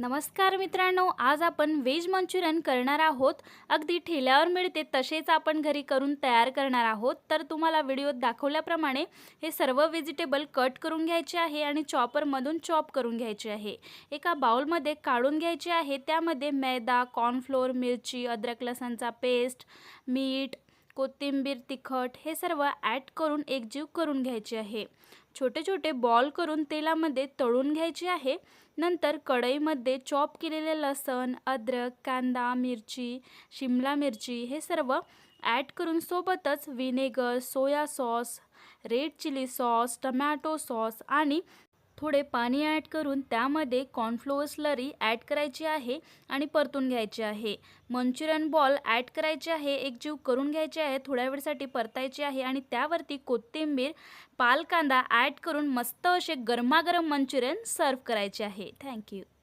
नमस्कार मित्रांनो, आज आपण व्हेज मंचुरियन करणार आहोत। अगदी ठेल्यावर मिळते तसेच आपण घरी करून तयार करणार आहोत। तर तुम्हाला व्हिडिओत दाखवल्याप्रमाणे हे सर्व व्हेजिटेबल कट करून घ्यायचे आहे आणि चॉपरमधून चॉप करून घ्यायचे आहे। एका बाउलमध्ये काढून घ्यायचे आहे। त्यामध्ये मैदा, कॉर्नफ्लोअर, मिरची, अद्रक लसणचा पेस्ट, मीठ, कोथिंबीर, तिखट हे सर्व ॲड करून एकजीव करून घ्यायचे आहे। छोटे छोटे बॉल करून तेलामध्ये तळून घ्यायचे आहे। नंतर कढईमध्ये चॉप केलेले लसण, अद्रक, कांदा, मिरची, शिमला मिरची हे सर्व ॲड करून सोबतच vinegar, soy sauce, red chilli sauce, tomato sauce आणि थोडे पाणी ॲड करून त्यामध्ये कॉर्नफ्लोअर स्लरी ॲड करायची आहे आणि परतून घ्यायचे आहे। मंचुरियन बॉल ॲड करायचे आहे, एकजीव करून घ्यायचे आहे, थोड्या वेळसाठी परतायचे आहे आणि त्यावरती कोथिंबीर, पाल कांदा ॲड करून मस्त असे गरमागरम मंचुरियन सर्व करायचे आहे। थँक्यू।